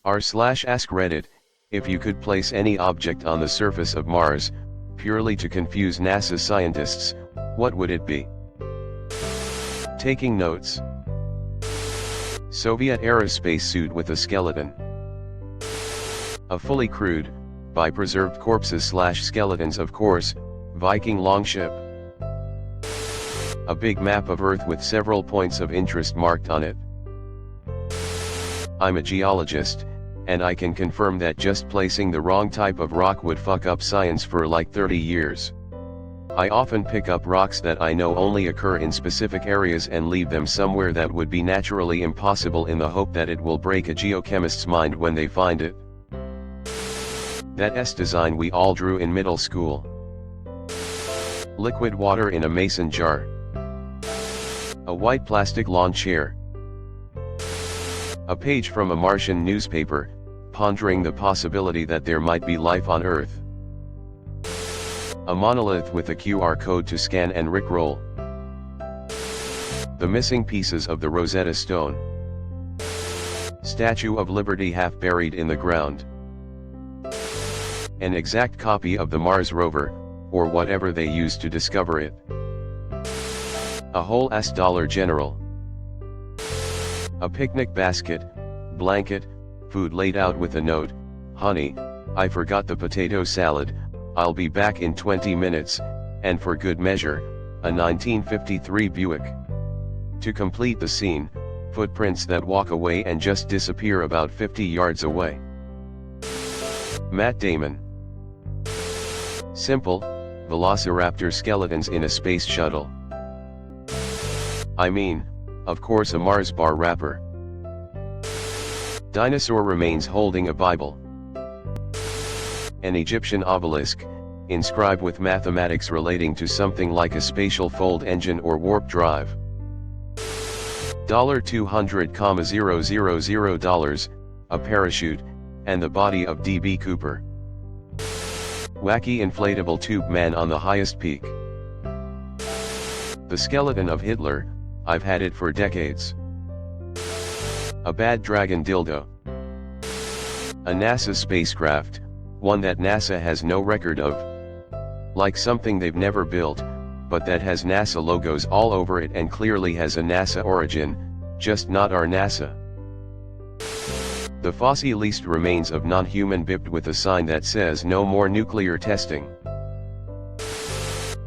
r/AskReddit, if you could place any object on the surface of Mars, purely to confuse NASA scientists, what would it be? Taking notes. Soviet-era spacesuit with a skeleton. A fully crewed, by preserved corpses/skeletons of course, Viking longship. A big map of Earth with several points of interest marked on it. I'm a geologist, and I can confirm that just placing the wrong type of rock would fuck up science for like 30 years. I often pick up rocks that I know only occur in specific areas and leave them somewhere that would be naturally impossible in the hope that it will break a geochemist's mind when they find it. That S design we all drew in middle school. Liquid water in a mason jar. A white plastic lawn chair. A page from a Martian newspaper, pondering the possibility that there might be life on Earth. A monolith with a QR code to scan and rickroll. The missing pieces of the Rosetta Stone. Statue of Liberty half buried in the ground. An exact copy of the Mars rover, or whatever they used to discover it. A whole ass Dollar General. A picnic basket, blanket, food laid out with a note, "Honey, I forgot the potato salad, I'll be back in 20 minutes, and for good measure, a 1953 Buick." To complete the scene, footprints that walk away and just disappear about 50 yards away. Matt Damon. Simple, velociraptor skeletons in a space shuttle. I mean, of course, a Mars bar rapper. Dinosaur remains holding a Bible. An Egyptian obelisk, inscribed with mathematics relating to something like a spatial fold engine or warp drive. $200,000, a parachute, and the body of D.B. Cooper. Wacky inflatable tube man on the highest peak. The skeleton of Hitler, I've had it for decades. A bad dragon dildo. A NASA spacecraft, one that NASA has no record of. Like something they've never built, but that has NASA logos all over it and clearly has a NASA origin, just not our NASA. The fossilized remains of non-human biped with a sign that says no more nuclear testing.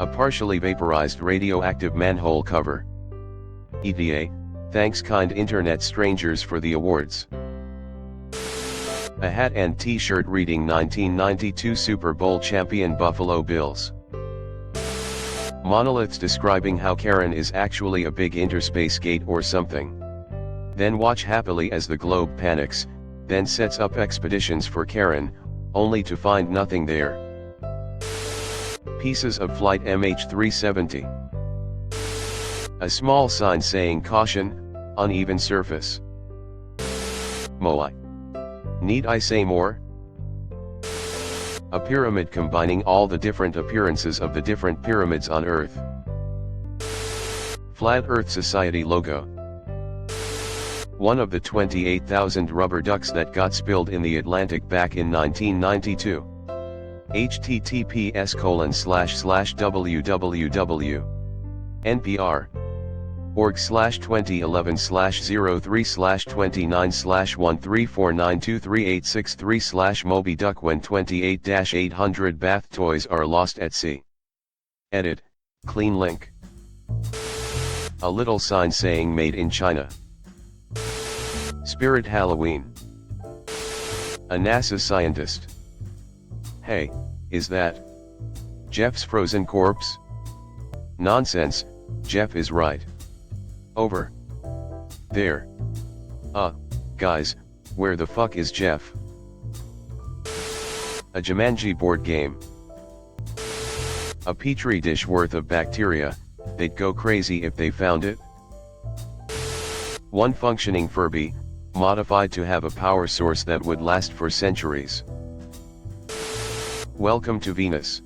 A partially vaporized radioactive manhole cover. ETA, thanks kind internet strangers for the awards. A hat and t-shirt reading 1992 Super Bowl champion Buffalo Bills. Monoliths describing how Karen is actually a big interspace gate or something. Then watch happily as the globe panics, then sets up expeditions for Karen, only to find nothing there. Pieces of flight MH370. A small sign saying caution, uneven surface. Moai. Need I say more? A pyramid combining all the different appearances of the different pyramids on Earth. Flat Earth Society logo. One of the 28,000 rubber ducks that got spilled in the Atlantic back in 1992. https://www.npr.org/2011/0349238663/Moby Duck when 28-800 bath toys are lost at sea. Edit, clean link. A little sign saying made in China. Spirit Halloween. A NASA scientist. Hey, is that Jeff's frozen corpse? Nonsense, Jeff is right. Over there. Guys, where the fuck is Jeff? A Jumanji board game. A petri dish worth of bacteria, they'd go crazy if they found it. One functioning Furby, modified to have a power source that would last for centuries. Welcome to Venus.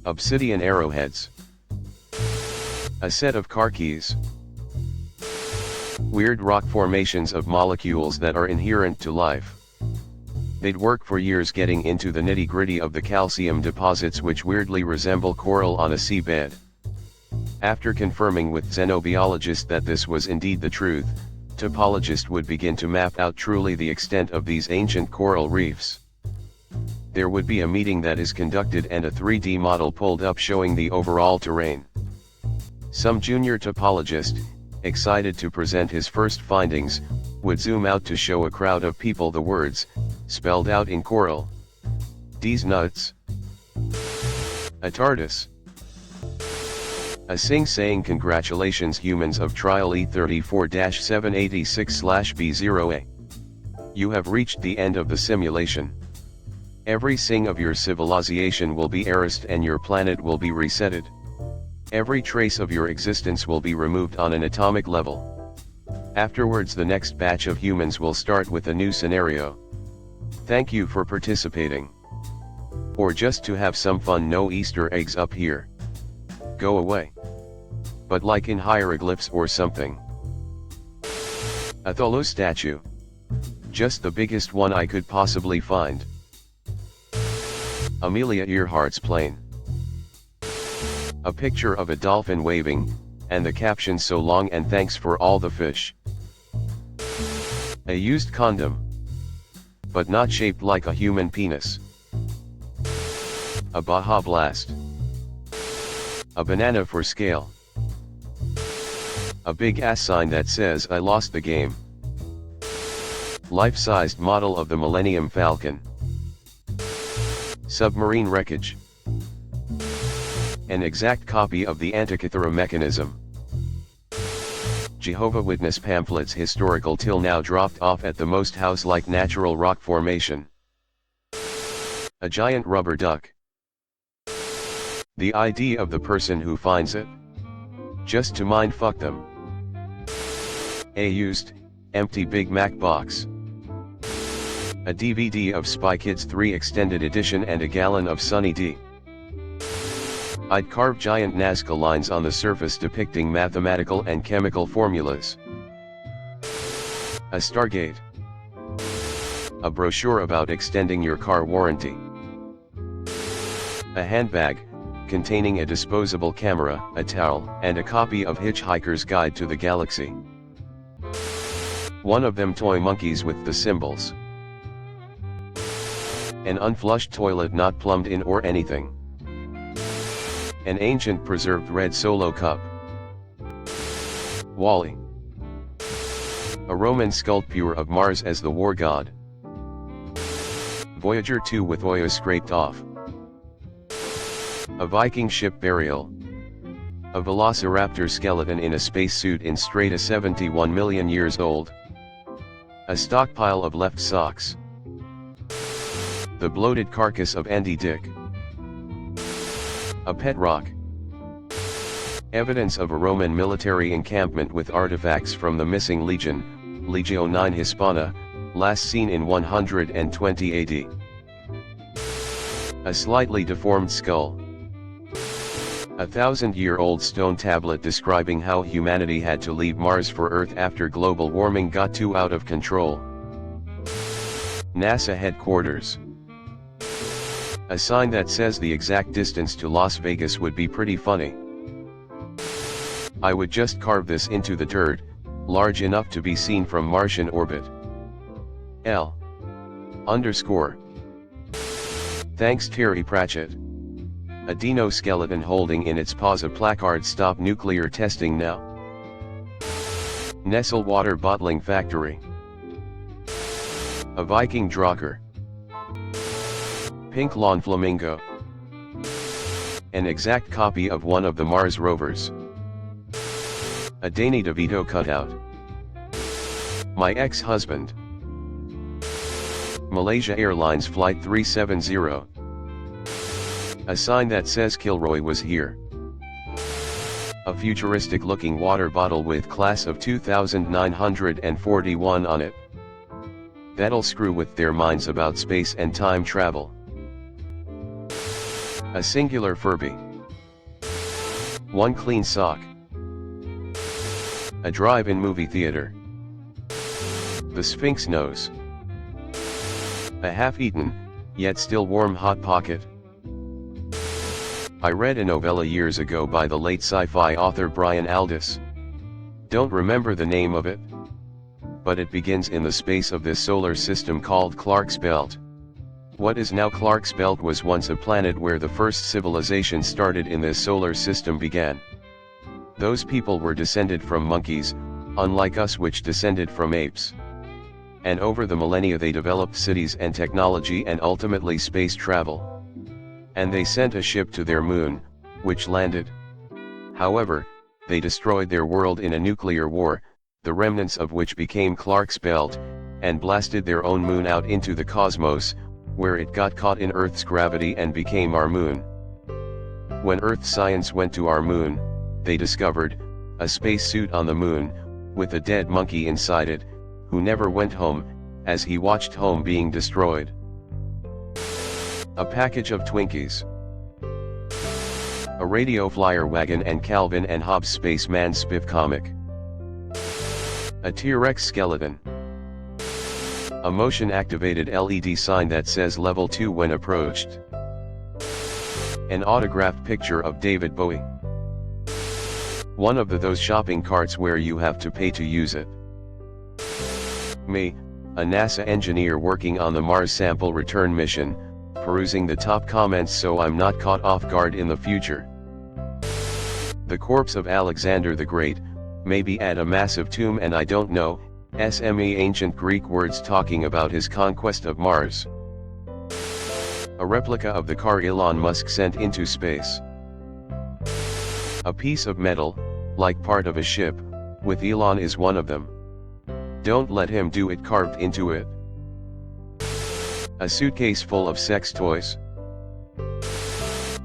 Obsidian arrowheads. A set of car keys. Weird rock formations of molecules that are inherent to life. They'd work for years getting into the nitty-gritty of the calcium deposits which weirdly resemble coral on a seabed. After confirming with xenobiologists that this was indeed the truth, topologists would begin to map out truly the extent of these ancient coral reefs. There would be a meeting that is conducted and a 3D model pulled up showing the overall terrain. Some junior topologist, excited to present his first findings, would zoom out to show a crowd of people the words, spelled out in coral. "D's nuts." A TARDIS. A Sing saying congratulations humans of trial E34-786/B0A. You have reached the end of the simulation. Every Sing of your civilization will be erased and your planet will be resetted. Every trace of your existence will be removed on an atomic level. Afterwards the next batch of humans will start with a new scenario. Thank you for participating. Or just to have some fun, no Easter eggs up here. Go away. But like in hieroglyphs or something. A Tholo statue. Just the biggest one I could possibly find. Amelia Earhart's plane. A picture of a dolphin waving, and the caption "So long and thanks for all the fish." A used condom. But not shaped like a human penis. A Baja Blast. A banana for scale. A big ass sign that says "I lost the game." Life-sized model of the Millennium Falcon. Submarine wreckage. An exact copy of the Antikythera mechanism. Jehovah's Witness pamphlets historical till now dropped off at the most house-like natural rock formation. A giant rubber duck. The ID of the person who finds it. Just to mind fuck them. A used, empty Big Mac box. A DVD of Spy Kids 3 Extended Edition and a gallon of Sunny D. I'd carve giant Nazca lines on the surface depicting mathematical and chemical formulas. A Stargate. A brochure about extending your car warranty. A handbag, containing a disposable camera, a towel, and a copy of Hitchhiker's Guide to the Galaxy. One of them toy monkeys with the symbols. An unflushed toilet not plumbed in or anything. An ancient preserved red Solo cup. Wally. A Roman sculpture of Mars as the war god. Voyager 2 with oil scraped off. A Viking ship burial. A velociraptor skeleton in a spacesuit in strata 71 million years old. A stockpile of left socks. The bloated carcass of Andy Dick. A pet rock. Evidence of a Roman military encampment with artifacts from the missing legion, Legio 9 Hispana, last seen in 120 AD. A slightly deformed skull. A 1,000-year-old stone tablet describing how humanity had to leave Mars for Earth after global warming got too out of control. NASA headquarters. A sign that says the exact distance to Las Vegas would be pretty funny. I would just carve this into the dirt, large enough to be seen from Martian orbit. L. _ Thanks Terry Pratchett. A dino skeleton holding in its paws a placard "Stop nuclear testing now." Nestle water bottling factory. A Viking Drakkar. Pink lawn flamingo. An exact copy of one of the Mars rovers. A Danny DeVito cutout. My ex-husband. Malaysia Airlines Flight 370. A sign that says Kilroy was here. A futuristic-looking water bottle with class of 2941 on it. That'll screw with their minds about space and time travel. A singular Furby. One clean sock. A drive-in movie theater. The Sphinx nose. A half-eaten, yet still warm Hot Pocket. I read a novella years ago by the late sci-fi author Brian Aldiss. Don't remember the name of it, but it begins in the space of this solar system called Clark's Belt. What is now Clark's Belt was once a planet where the first civilization started in this solar system began. Those people were descended from monkeys, unlike us which descended from apes. And over the millennia they developed cities and technology and ultimately space travel. And they sent a ship to their moon, which landed. However, they destroyed their world in a nuclear war, the remnants of which became Clark's Belt, and blasted their own moon out into the cosmos, where it got caught in Earth's gravity and became our moon. When Earth science went to our moon, they discovered a spacesuit on the moon, with a dead monkey inside it, who never went home, as he watched home being destroyed. A package of Twinkies. A radio flyer wagon and Calvin and Hobbes Spaceman Spiff comic. A T-Rex skeleton. A motion-activated LED sign that says Level 2 when approached. An autographed picture of David Bowie. One of those shopping carts where you have to pay to use it. Me, a NASA engineer working on the Mars sample return mission, perusing the top comments so I'm not caught off guard in the future. The corpse of Alexander the Great, maybe at a massive tomb and I don't know, SME ancient Greek words talking about his conquest of Mars. A replica of the car Elon Musk sent into space. A piece of metal, like part of a ship, with Elon is one of them. Don't let him do it carved into it. A suitcase full of sex toys.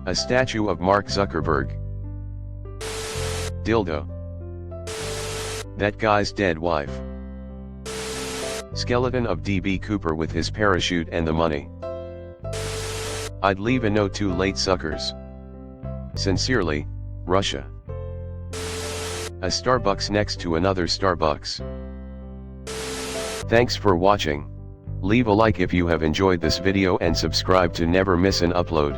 A statue of Mark Zuckerberg. Dildo. That guy's dead wife. Skeleton of D.B. Cooper with his parachute and the money. I'd leave a note to late suckers. Sincerely, Russia. A Starbucks next to another Starbucks. Thanks for watching. Leave a like if you have enjoyed this video and subscribe to never miss an upload.